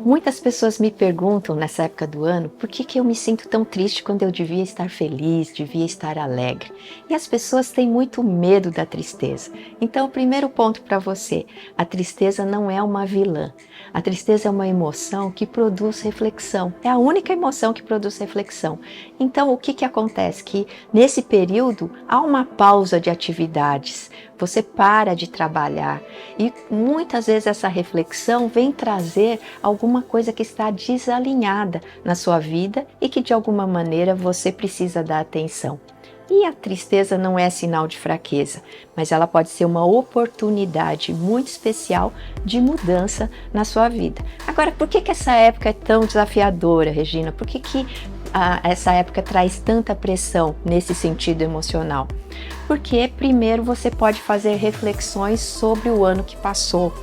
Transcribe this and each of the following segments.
Muitas pessoas me perguntam nessa época do ano por que eu me sinto tão triste quando eu devia estar feliz, devia estar alegre. E as pessoas têm muito medo da tristeza. Então, o primeiro ponto para você: a tristeza não é uma vilã. A tristeza é uma emoção que produz reflexão. É a única emoção que produz reflexão. Então, o que acontece? Que nesse período há uma pausa de atividades. Você para de trabalhar e muitas vezes essa reflexão vem trazer alguma coisa que está desalinhada na sua vida e que de alguma maneira você precisa dar atenção. E a tristeza não é sinal de fraqueza, mas ela pode ser uma oportunidade muito especial de mudança na sua vida. Agora, por que essa época é tão desafiadora, Regina? Por que essa época traz tanta pressão nesse sentido emocional? Porque primeiro você pode fazer reflexões sobre o ano que passou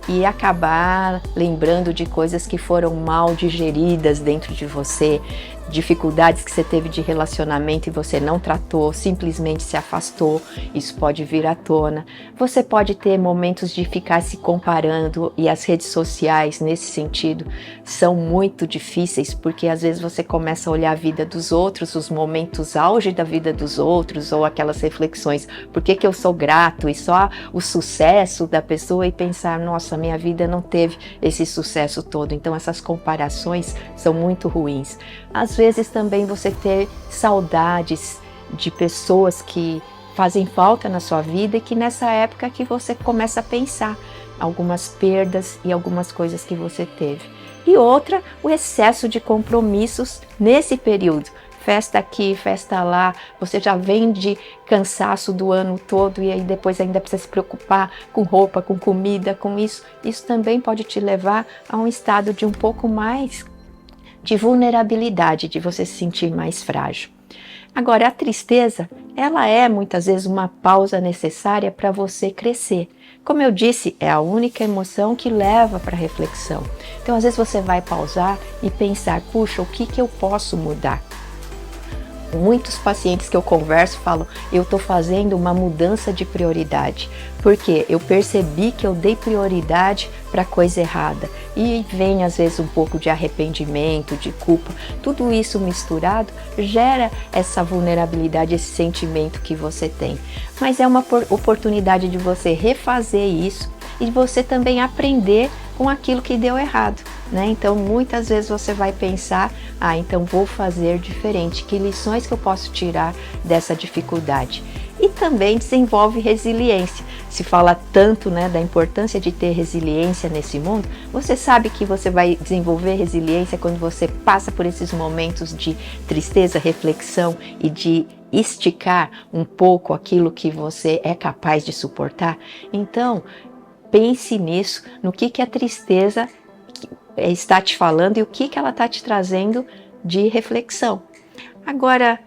e acabar lembrando de coisas que foram mal digeridas dentro de você, dificuldades que você teve de relacionamento e você não tratou, simplesmente se afastou, isso pode vir à tona. Você pode ter momentos de ficar se comparando e as redes sociais, nesse sentido, são muito difíceis, porque às vezes você começa a olhar a vida dos outros, os momentos auge da vida dos outros, ou aquelas reflexões, por que eu sou grato, e só o sucesso da pessoa, e pensar, nossa, minha vida não teve esse sucesso todo. Então essas comparações são muito ruins. Às vezes também você ter saudades de pessoas que fazem falta na sua vida e que nessa época que você começa a pensar algumas perdas e algumas coisas que você teve. E outra, o excesso de compromissos nesse período. Festa aqui, festa lá, você já vem de cansaço do ano todo e aí depois ainda precisa se preocupar com roupa, com comida, com isso. Isso também pode te levar a um estado de um pouco mais de vulnerabilidade, de você se sentir mais frágil. Agora, a tristeza, ela é muitas vezes uma pausa necessária para você crescer. Como eu disse, é a única emoção que leva para reflexão. Então, às vezes você vai pausar e pensar, puxa, o que eu posso mudar? Muitos pacientes que eu converso falam, eu estou fazendo uma mudança de prioridade, porque eu percebi que eu dei prioridade para coisa errada e vem às vezes um pouco de arrependimento, de culpa, tudo isso misturado gera essa vulnerabilidade, esse sentimento que você tem. Mas é uma oportunidade de você refazer isso e de você também aprender com aquilo que deu errado, né? Então muitas vezes você vai pensar, então vou fazer diferente, que lições que eu posso tirar dessa dificuldade? E também desenvolve resiliência. Se fala tanto, né, da importância de ter resiliência nesse mundo, você sabe que você vai desenvolver resiliência quando você passa por esses momentos de tristeza, reflexão e de esticar um pouco aquilo que você é capaz de suportar. Então, pense nisso, no que a tristeza está te falando e o que ela está te trazendo de reflexão. Agora,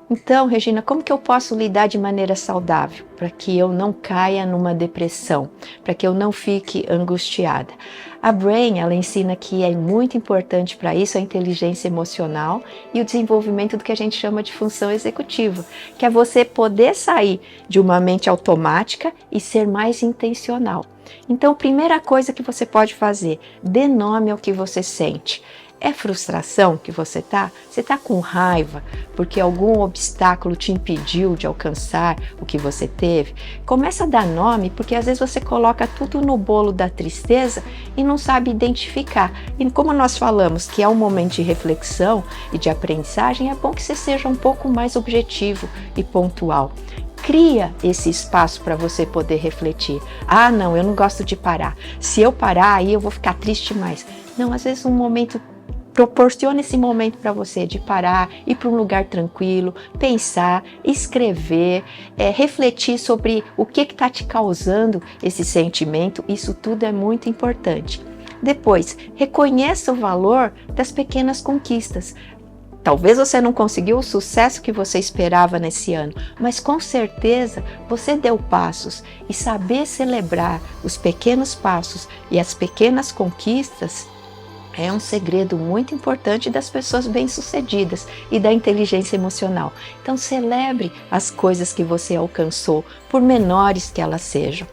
então, Regina, como que eu posso lidar de maneira saudável para que eu não caia numa depressão, para que eu não fique angustiada? A Brain, ela ensina que é muito importante para isso a inteligência emocional e o desenvolvimento do que a gente chama de função executiva, que é você poder sair de uma mente automática e ser mais intencional. Então, a primeira coisa que você pode fazer, dê nome ao que você sente. É frustração que você tá? Você tá com raiva porque algum obstáculo te impediu de alcançar o que você teve? Começa a dar nome, porque às vezes você coloca tudo no bolo da tristeza e não sabe identificar. E como nós falamos que é um momento de reflexão e de aprendizagem, é bom que você seja um pouco mais objetivo e pontual. Cria esse espaço para você poder refletir. Não, eu não gosto de parar. Se eu parar, aí eu vou ficar triste mais. Não, às vezes um momento, proporciona esse momento para você de parar, ir para um lugar tranquilo, pensar, escrever, refletir sobre o que está te causando esse sentimento. Isso tudo é muito importante. Depois, reconheça o valor das pequenas conquistas. Talvez você não conseguiu o sucesso que você esperava nesse ano, mas com certeza você deu passos, e saber celebrar os pequenos passos e as pequenas conquistas é um segredo muito importante das pessoas bem-sucedidas e da inteligência emocional. Então celebre as coisas que você alcançou, por menores que elas sejam.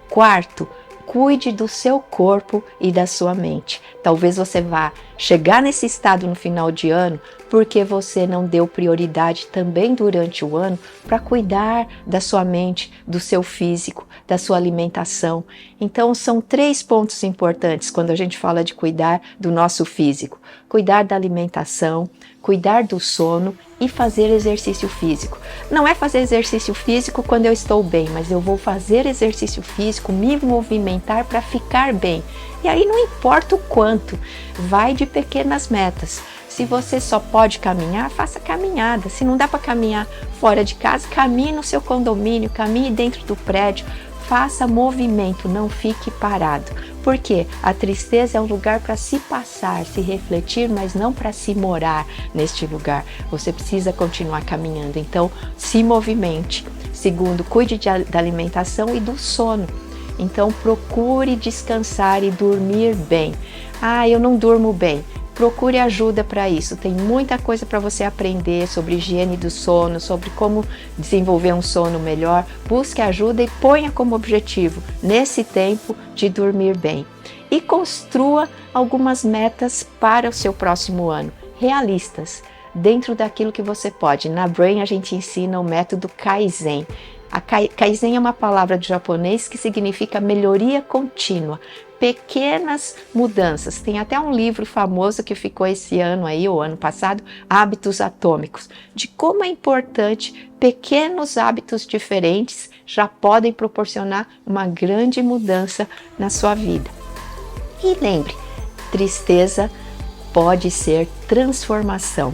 Quarto, cuide do seu corpo e da sua mente. Talvez você vá chegar nesse estado no final de ano porque você não deu prioridade também durante o ano para cuidar da sua mente, do seu físico, da sua alimentação. Então, são 3 pontos importantes quando a gente fala de cuidar do nosso físico: cuidar da alimentação, cuidar do sono e fazer exercício físico. Não é fazer exercício físico quando eu estou bem, mas eu vou fazer exercício físico, me movimentar para ficar bem. E aí não importa o quanto, vai de pequenas metas. Se você só pode caminhar, faça caminhada. Se não dá para caminhar fora de casa, caminhe no seu condomínio, caminhe dentro do prédio, faça movimento, não fique parado. Porque a tristeza é um lugar para se passar, se refletir, mas não para se morar neste lugar. Você precisa continuar caminhando, então se movimente. Segundo, cuide da alimentação e do sono. Então procure descansar e dormir bem. Ah, eu não durmo bem. Procure ajuda para isso. Tem muita coisa para você aprender sobre higiene do sono, sobre como desenvolver um sono melhor. Busque ajuda e ponha como objetivo, nesse tempo, de dormir bem. E construa algumas metas para o seu próximo ano, realistas, dentro daquilo que você pode. Na Brain a gente ensina o método Kaizen. Kaizen é uma palavra do japonês que significa melhoria contínua, pequenas mudanças. Tem até um livro famoso que ficou esse ano aí, ou ano passado, Hábitos Atômicos, de como é importante pequenos hábitos diferentes já podem proporcionar uma grande mudança na sua vida. E lembre, tristeza pode ser transformação.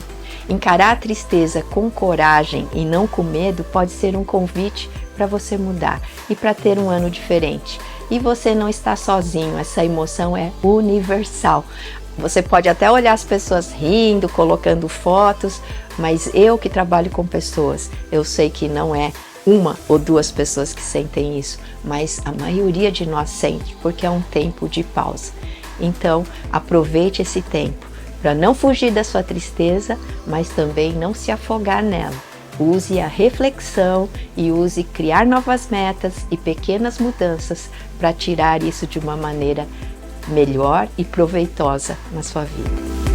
Encarar a tristeza com coragem e não com medo pode ser um convite para você mudar e para ter um ano diferente. E você não está sozinho, essa emoção é universal. Você pode até olhar as pessoas rindo, colocando fotos, mas eu que trabalho com pessoas, eu sei que não é 1 ou 2 pessoas que sentem isso, mas a maioria de nós sente, porque é um tempo de pausa. Então, aproveite esse tempo para não fugir da sua tristeza, mas também não se afogar nela. Use a reflexão e use criar novas metas e pequenas mudanças para tirar isso de uma maneira melhor e proveitosa na sua vida.